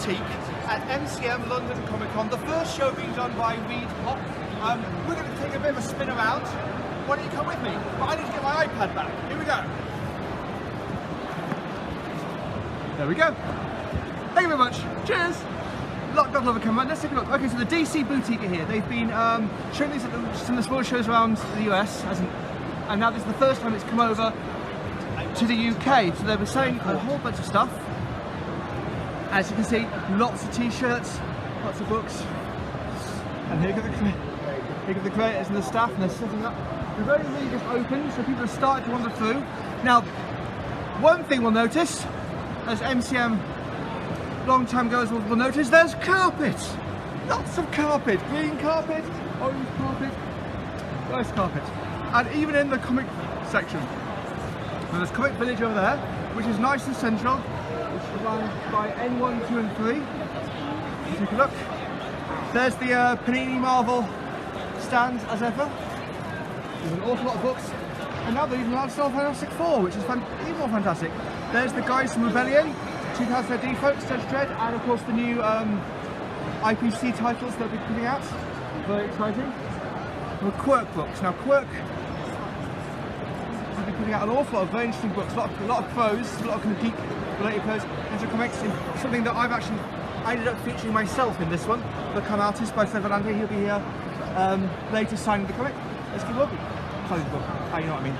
Boutique at MCM London Comic Con, the first show being done by Reed Pop. We're going to take a bit of a spin around. Why don't you come with me? But I need to get my iPad back. Here we go. There we go. Thank you very much. Cheers. Got a lot of camera. Let's take a look. Okay, so the DC Boutique are here. They've been showing these at some of the smaller shows around the US, and now this is the first time it's come over to the UK. So they were selling a whole bunch of stuff. As you can see, lots of t-shirts, lots of books. And here go the creators and the staff, and they're setting up. They've only really just opened, so people have started to wander through. Now, one thing we'll notice, as MCM long-time goers will notice, there's carpet! Lots of carpet! Green carpet, orange carpet, nice carpet. And even in the comic section. And there's Comic Village over there, which is nice and central, which is run by N1, 2 and 3. Take a look. There's the Panini Marvel stand as ever. There's an awful lot of books. And now they've even allowed to sell Fantastic Four, which is even more fantastic. There's the Guys from Rebellion, 2000 AD folks, Judge Dredd, and of course the new IPC titles they'll be putting out. Very exciting. The Quirk books. Now Quirk will be putting out an awful lot of very interesting books, a lot of prose, a lot of kind of geek related prose, and some comics, something that I ended up featuring myself in this one. The con artist by Severante, he'll be here later signing the comic. Let's keep walking. Signing the book. You know what I mean.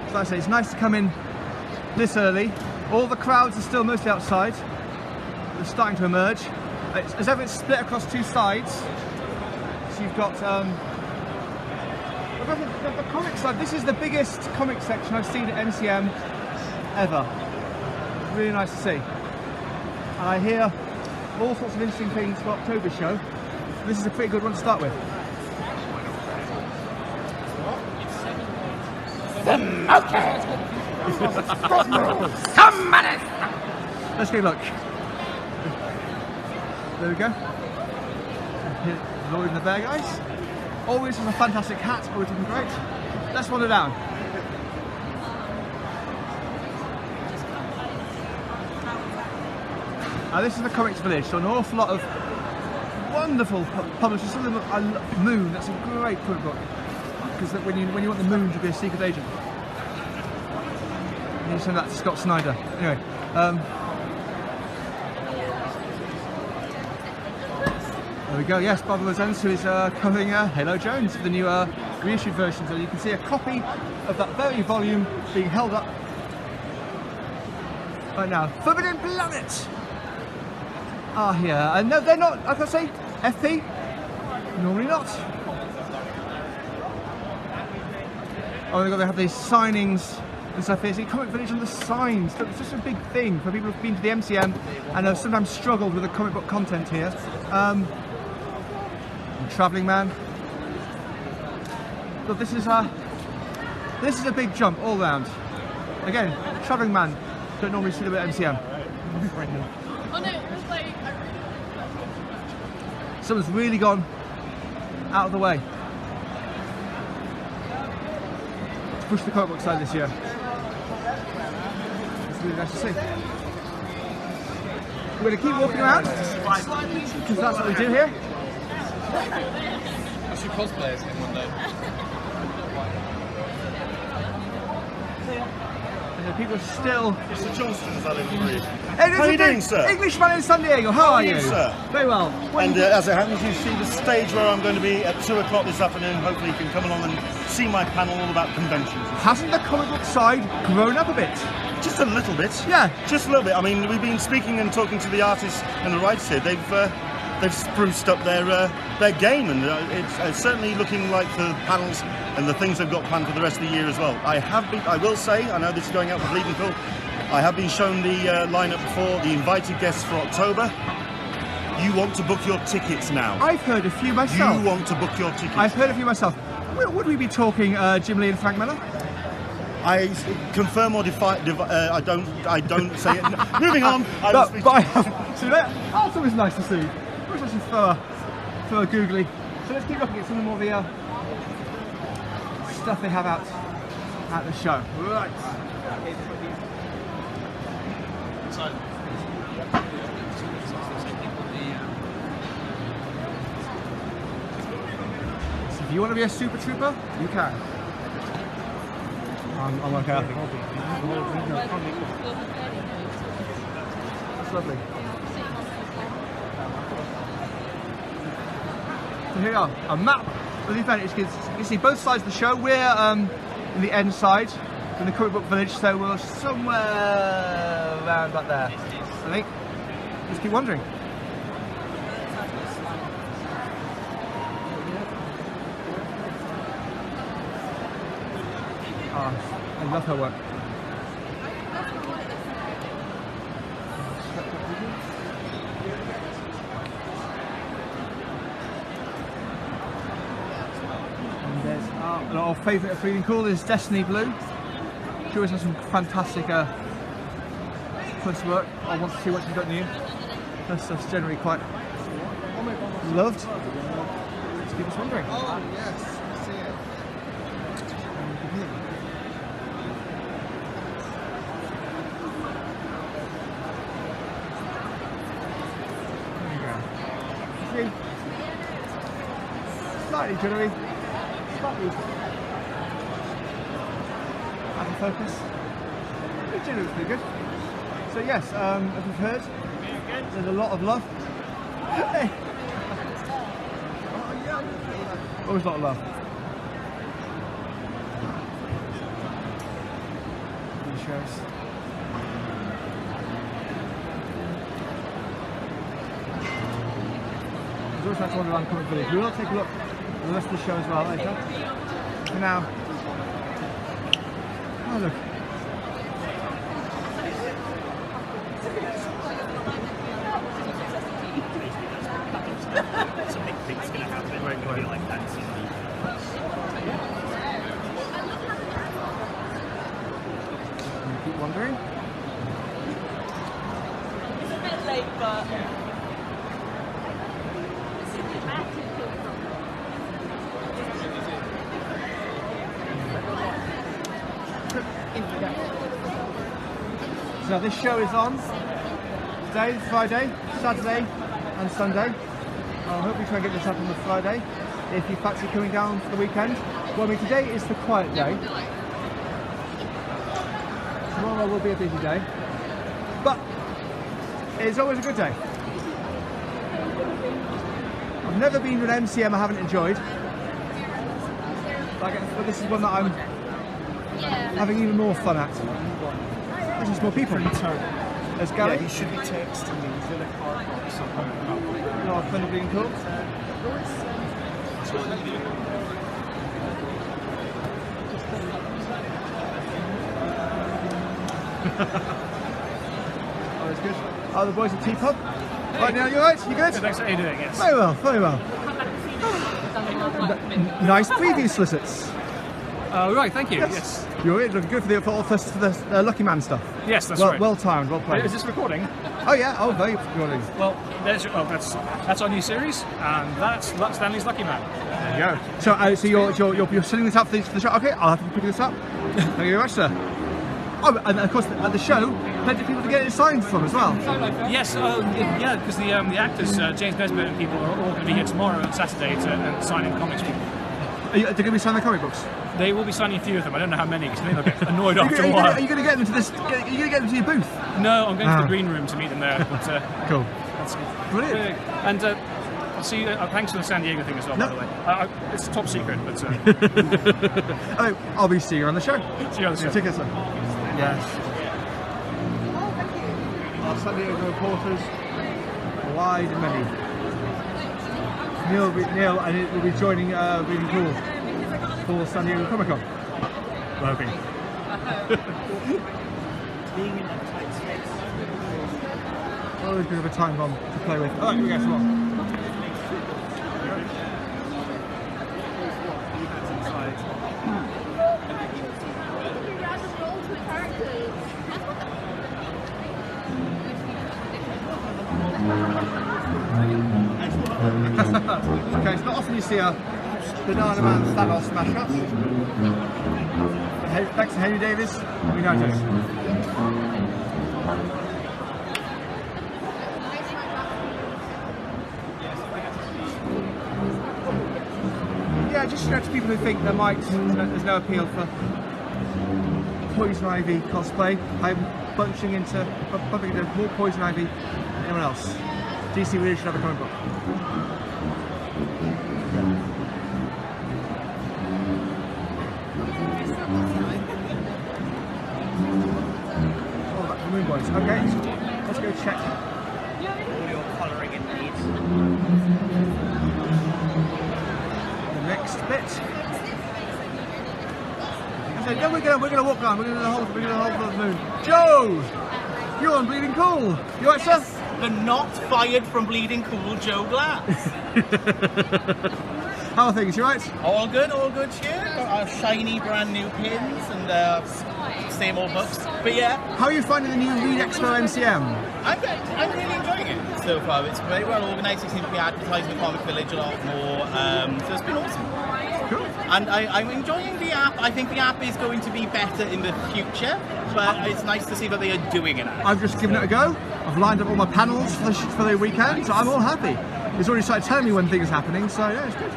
So like I say, it's nice to come in this early. All the crowds are still mostly outside. They're starting to emerge. As ever, it's split across two sides. So you've got the comic side. This is the biggest comic section I've seen at MCM ever. Really nice to see. And I hear all sorts of interesting things for October's show. This is a pretty good one to start with. The monkey! Somebody! Let's take a look. There we go. Lloyd and the Bear Guys. Always has a fantastic hat, always looking great. Let's wander down. Now this is the Comics Village, so an awful lot of wonderful publishers. Some of them I love Moon, that's a great comic book. Because when you want the Moon to be a secret agent, you send that to Scott Snyder. Anyway, there we go. Yes, Bob Lozenz, who is covering Halo Jones for the new reissued version. So you can see a copy of that very volume being held up right now. Forbidden Planet are here, and no, they're not. Like I say, FP. Normally not. Oh, they have these signings and stuff here. See, Comic Village on the signs. It's just a big thing for people who've been to the MCM and have sometimes struggled with the comic book content here. Travelling Man. Look, this is a big jump all round. Again, Travelling Man. Don't normally see them at MCM. Oh no, it was like Someone's really gone out of the way. Push the comic book side this year. It's really nice to see. We're going to keep walking around because that's what we do here. I should cosplay as him one day. And people are still. Mr. Johnston is that in the room. How are you doing, sir? Englishman in San Diego. How are you? Sir? Very well. And as it happens, you see the stage where I'm going to be at 2 o'clock this afternoon. Hopefully you can come along and see my panel all about conventions. Hasn't the comic book side grown up a bit? Just a little bit. Yeah. Just a little bit. I mean, we've been speaking and talking to the artists and the writers here. They've spruced up their game, and it's certainly looking like the panels and the things they've got planned for the rest of the year as well. I will say, I know this is going out with Bleeding Cool, I have been shown the lineup before, the invited guests for October. You want to book your tickets now. I've heard a few myself. You want to book your tickets. I've heard a few myself. Would we be talking Jim Lee and Frank Miller? I confirm or defy. I don't say it. Moving on. But I have. See that? That's always nice to see. Always nice to throw a googly. So let's keep looking at some more of the stuff they have out at the show. Right. So if you want to be a super trooper, you can. I'm okay, I think. That's lovely. So here we are, a map of the event. You can see both sides of the show. We're in the end side, in the comic book village, so we're somewhere around back there, I think. Just keep wandering. I love her work. And there's our favourite of Reading Cool is Destiny Blue. She always has some fantastic first work. I want to see what she's got new. Her stuff's generally quite loved. Let's keep us wondering. Oh, yes, I see it. Slightly jittery, slightly out of focus. But generally it's pretty good. So yes, as we've heard, there's a lot of love. Hey. Always a lot of love. Good shows. There's always like to wander around Comic Village. We will take a look at the rest of the show as well later. For now, oh look. Something big's going to happen. We're going to be like that. Keep wandering. It's a bit late, but So this show is on today, Friday, Saturday and Sunday. I'll hopefully try and get this up on the Friday if you fancy coming down for the weekend. Well, I mean, today is the quiet day. Tomorrow will be a busy day, but it's always a good day. I've never been to an MCM I haven't enjoyed, but this is one that I'm having even more fun at. There's just more people. There's Gary. Yeah, he should be texting me. He's in a car park somewhere. No, friend of being cool. Oh, that's good. Oh, the boys at T-Pub. Right now, you alright? You good? Thanks, how are you doing? Yes. Very well, very well. Nice preview solicits. Right, thank you. Yes. You're looking good for the Lucky Man stuff. Yes, that's well, right. Well timed, well played. Is this recording? Oh yeah, oh very good. Well, that's our new series, and that's Stanley's Lucky Man. There you go. So, you're setting this up for the show. Okay, I'll have to pick this up. Thank you very much, sir. Oh, and of course at the show, plenty of people to get it signed from as well. Yes, yeah, because the actors, James Nesbitt and people, are all going to be here tomorrow and Saturday to sign in comics. They're going to be signing their comic books. They will be signing a few of them. I don't know how many, because they'll get annoyed after a Are while. you going to get them to this? Are you going to get them to your booth? No, I'm going to the green room to meet them there. But, Cool. That's Brilliant. And I'll see you. Thanks for the San Diego thing as well, by the way. It's top secret, but. I'll be seeing you on the show. See you on the show. Take care, sir. Yes. Our San Diego reporters, wide and many. Neil will be joining Reading Cool for San Diego Comic Con. Well, hoping. Being in that tight space. Always a bit of a time bomb to play with. Oh, here we go, come on. Okay, it's not often you see a Banana Man Thanos smash up. Thanks to Henry Davis. We noticed. Yeah, just to people who think there's no appeal for Poison Ivy cosplay. I'm bumping into more Poison Ivy than anyone else. DC really should have a comic book. Oh, back to the Moon Boys. Okay, let's go check all your colouring it needs. The next bit. So then we're gonna walk around. We're gonna hold the moon. Joe, you're on Bleeding Cool. You alright, sir? The not fired from Bleeding Cool Joe Glass. How are things? You alright? All good here. Got our shiny brand new pins and same old books. But yeah, How are you finding the new Read Expo MCM? I'm really enjoying it so far. It's very well organised. It seems to be advertising the Comic Village a lot more. So it's been awesome. Cool. And I'm enjoying the app. I think the app is going to be better in the future, but it's nice to see that they are doing it now. I've just given it a go. I've lined up all my panels for the weekend, so I'm all happy. It's already started telling me when things are happening, so yeah, it's good.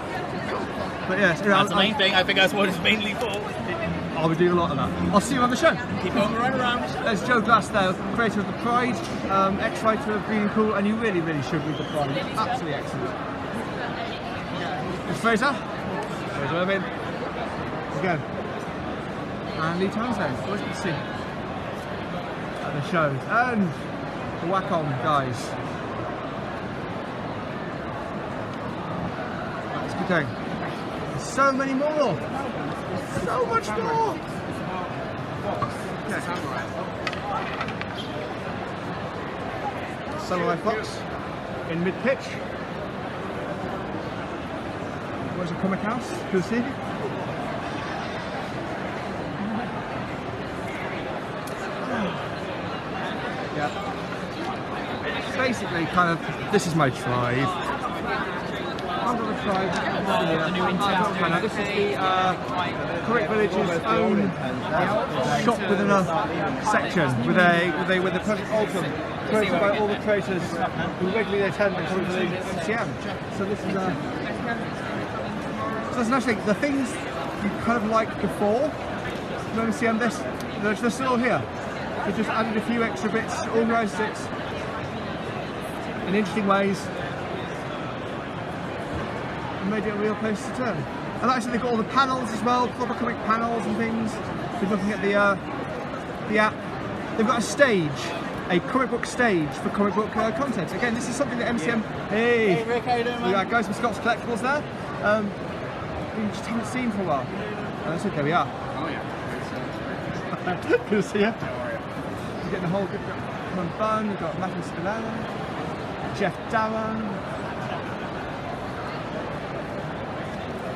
But yeah, That's the main thing. I think that's what it's mainly for. I'll be doing a lot of that. I'll see you on the show. Keep on right around. There's Joe Glass there, creator of The Pride, ex-writer of Bleeding Cool, and you really should read The Pride. It's absolutely excellent. It's Fraser Irvin. Again. And Lee Townsend. Always good to see at the shows. And the Whack-On guys. Let's keep going. There's so many more. So much more. Okay. Samurai Fox in mid-pitch. Where's the comic house? Good to see you. Yeah. Basically, kind of, this is my tribe. I've got a tribe. This is the Comic Village's own shop within a section with the Project Ultron, created by all the creators who regularly attend the Comic Village MCM. So this is so there's actually the things you kind of liked before the MCM. They're still here. We just added a few extra bits, organised it in interesting ways, and made it a real place to turn. And actually they've got all the panels as well, proper comic panels and things. We're looking at the app. They've got a stage, a comic book stage for comic book content. Again, this is something that MCM. Hey Rick, how you doing, man? We got guys from Scott's Collectibles there. We just haven't seen for a while. That's okay, we are. Oh yeah. Good to see you. We're getting the whole good Bun, we've got Matthew Spillane, Jeff Darren.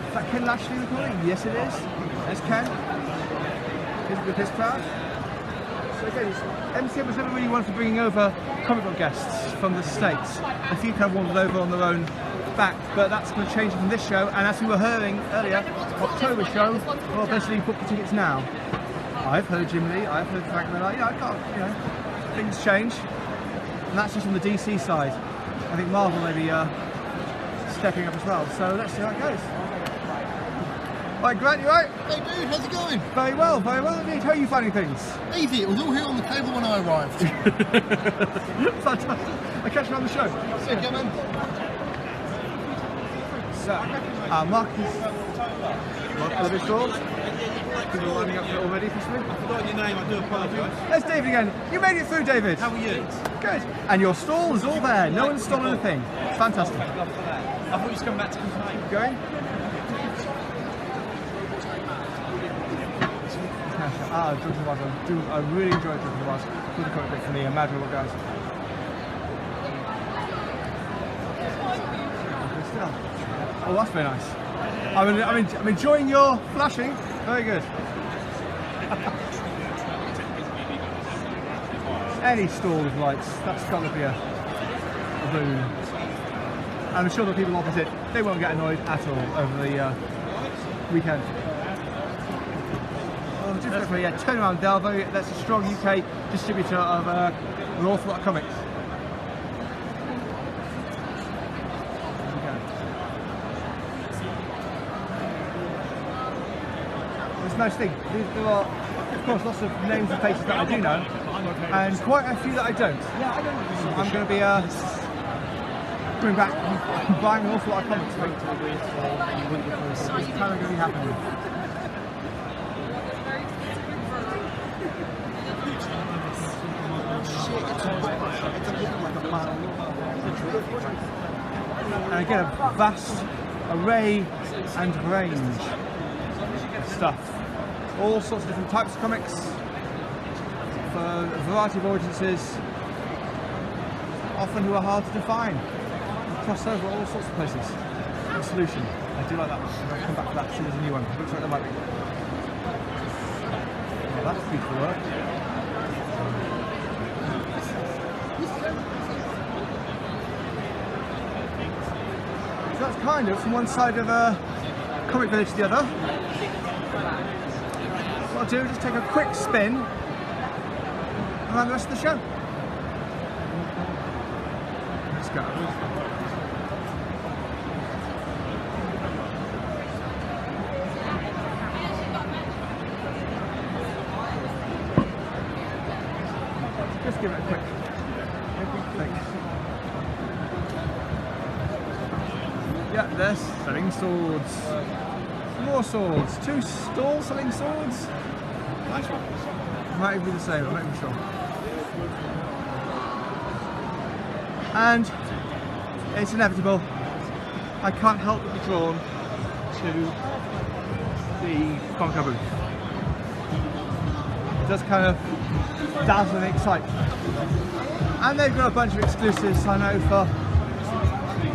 Is that Ken Lashley recording? Yes it is. There's Ken. He's with his crowd. So again, MCM was never really one for bringing over comic book guests from the States. A few kind of wandered over on their own back, but that's going to change from this show. And as we were hearing earlier, October show, well, basically book the tickets now. I've heard Jim Lee, I've heard Frank Miller, I can't, things change. And that's just on the DC side. I think Marvel may be stepping up as well. So let's see how it goes. Right, Grant, you right? Hey dude, how's it going? Very well indeed. How are you finding things? Easy, it was all here on the table when I arrived. Fantastic. I'll catch you on the show. See you, man. So, Mark of his stalls. People are lining up already for me. I forgot your name, I do apologise. There's David again. You made it through, David. How are you? Good. And your stall is all there. No one's stolen a thing. Fantastic. I thought you was coming back to complain. Going? George of the Wise. I really enjoyed George of the Wise. Good comic book for me and Madrigal guys. Oh, that's very nice. I'm enjoying your flashing. Very good. Any stall with lights, that's got to be a boon. I'm sure the people opposite, they won't get annoyed at all over the weekend. Yeah, Turnaround Delvo, that's a strong UK distributor of an awful lot of comics. It's a nice thing. There are, of course, lots of names and faces that I do know, and quite a few that I don't. So I'm going to be coming back and buying an awful lot of comics. It's kind of going to be happening. And again, a vast array and range of stuff. All sorts of different types of comics for a variety of audiences, often who are hard to define. Cross over all sorts of places. The solution. I do like that one. I'll come back to that as soon as a new one. Looks like there might be. Oh, that's beautiful work. So that's kind of from one side of a comic village to the other. What I'll do is just take a quick spin around the rest of the show. Let's go. Just give it a quick click. Yeah, they're selling swords. More swords. 2 stalls selling swords. Nice one. Might even be the same, I'm not even sure. And it's inevitable. I can't help but be drawn to the comic booth. It does kind of dazzle and excite. And they've got a bunch of exclusives, I know, for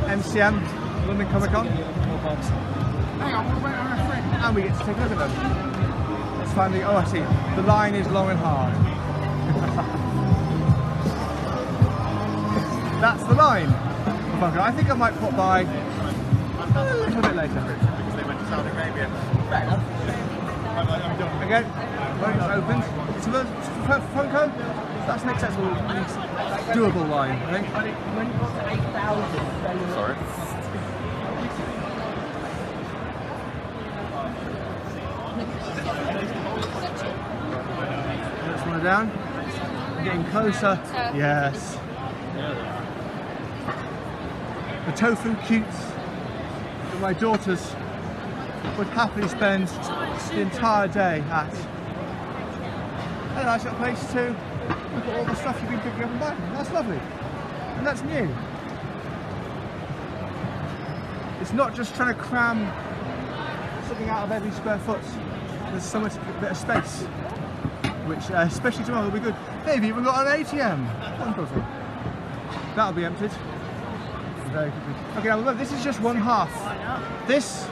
MCM, London Comic Con. And we get to take a look at them. It's finally, oh I see, the line is long and hard. That's the line. I think I might pop by a little bit later. Because they went to Saudi Arabia. Fair enough. Again, when it's opened, it's a Funko. That's an acceptable, doable line, I think. Sorry. Let's run it down. Getting closer. Yes. The tofu cutes that my daughters would happily spend the entire day at. And a nice little place to look at all the stuff you've been picking up and buying. That's lovely. And that's new. It's not just trying to cram something out of every square foot. There's so much bit of space, which especially tomorrow will be good. They've even got an ATM. Wonderful. That'll be emptied. Very quickly. Okay, now remember, this is just one half. This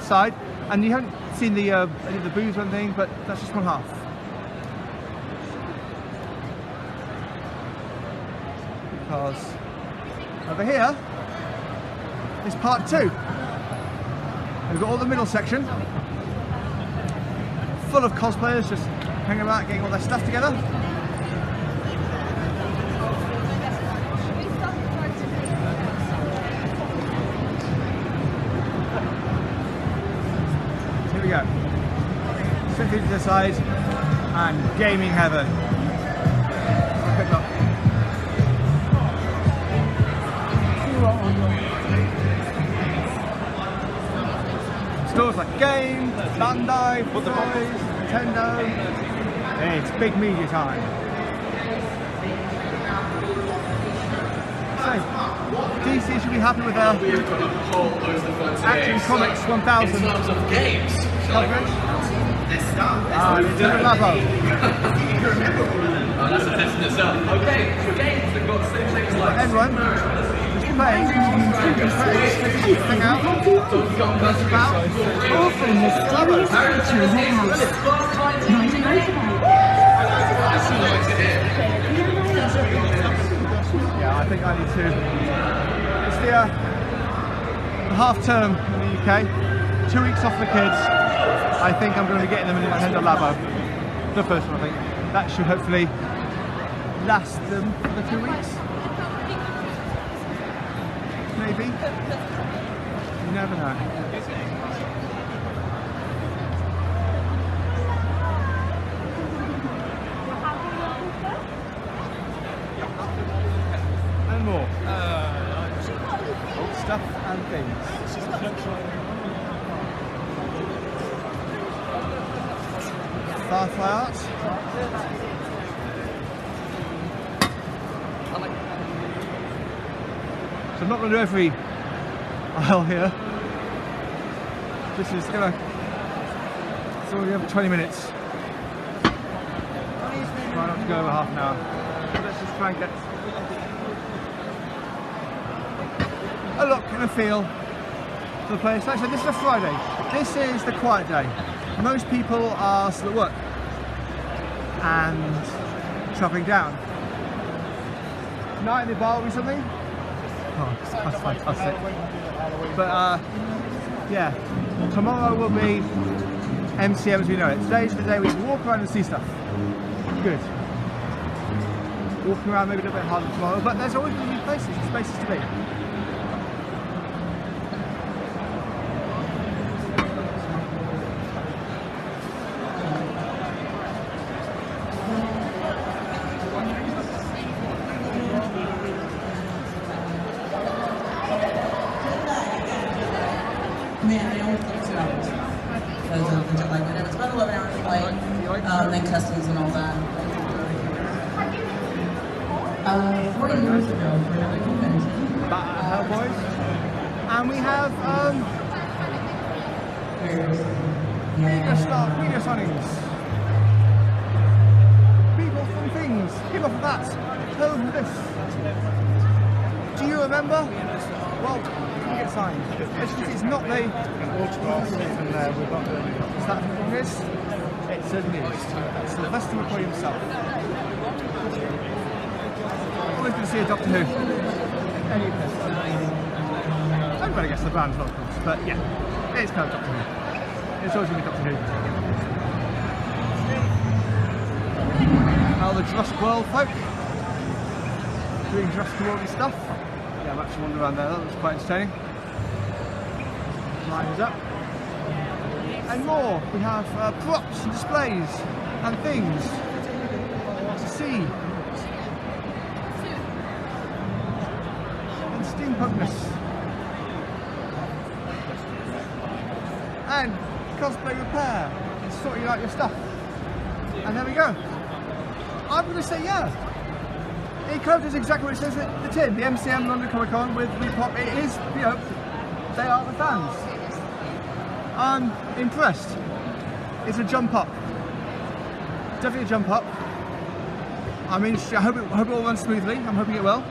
side, and you haven't seen the any of the booths or anything, but that's just one half. Because over here is part 2. We've got all the middle section, full of cosplayers just hanging about, getting all their stuff together. Here we go. Simply to the side and gaming heaven. Quick look. Stores like Game, Bandai, Toys, Nintendo. It's big media time. So, DC should be happy with their Action Comics 1000 coverage. Different Labo. That's a test in itself. Okay, for games, they've got things like Everyone is playing, hang out, talk about, Often the scariest creature in the house. Yeah, I think I need to. It's the half term in the UK, 2 weeks off the kids. I think I'm going to be getting them in my Nintendo Labo. The first one, I think. That should hopefully last them for the 2 weeks. Maybe. You never know. And more. Stuff and things. Firefly art. So I'm not going to do every aisle here. This is going to. It's already over 20 minutes. Try not to go over half an hour. Let's just try and get a look and a feel for the place. Like I said, this is a Friday. This is the quiet day. Most people are still at work and travelling down. Night in the bar recently. Oh, that's fantastic. But yeah, tomorrow will be MCM as we know it. Today's the day we can walk around and see stuff. Good. Walking around maybe a little bit harder tomorrow, but there's always going to be places and spaces to be. It's about 11 hours flight, then customs and all that. 40 years ago for another convention. Boys. And we have media signings. People from things. People from that. Tell them this. Do you remember? Well, you get signed. It's not the. Is that who it is? It certainly is. Sylvester McCoy himself. Always going to see a Doctor Who. Everybody gets the band as well, of course, but yeah, it's kind of Doctor Who. It's always going to be Doctor Who. Now the Jurassic World folk doing Jurassic World stuff. Yeah, I'm actually wandering around there. That was quite entertaining. Lines up. And more. We have props and displays and things to see. And steampunkness. And cosplay repair. And sorting out your stuff. And there we go. I'm going to say yeah. It kind of does exactly what it says at the tin. The MCM London Comic Con with Repop. It is, you know, they are the fans. I'm impressed. It's a jump up. Definitely a jump up. I mean, I hope it all runs smoothly. I'm hoping it will.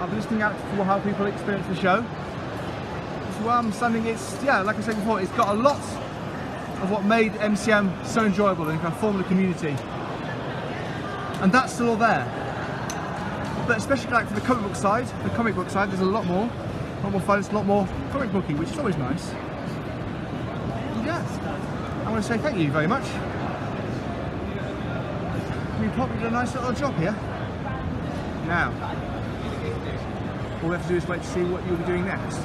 I'll be listening out for how people experience the show. So where I'm standing, it's, yeah, like I said before, it's got a lot of what made MCM so enjoyable and kind of formed a community. And that's still all there. But especially like for the comic book side, there's a lot more fun, it's a lot more comic booky, which is always nice. And yeah, I want to say thank you very much. We probably did a nice little job here. Now, all we have to do is wait to see what you'll be doing next.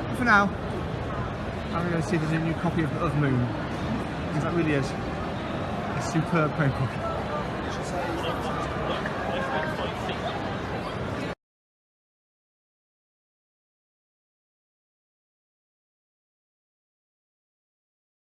But for now, I'm going to see if there's a new copy of Moon, because that really is a superb comic book.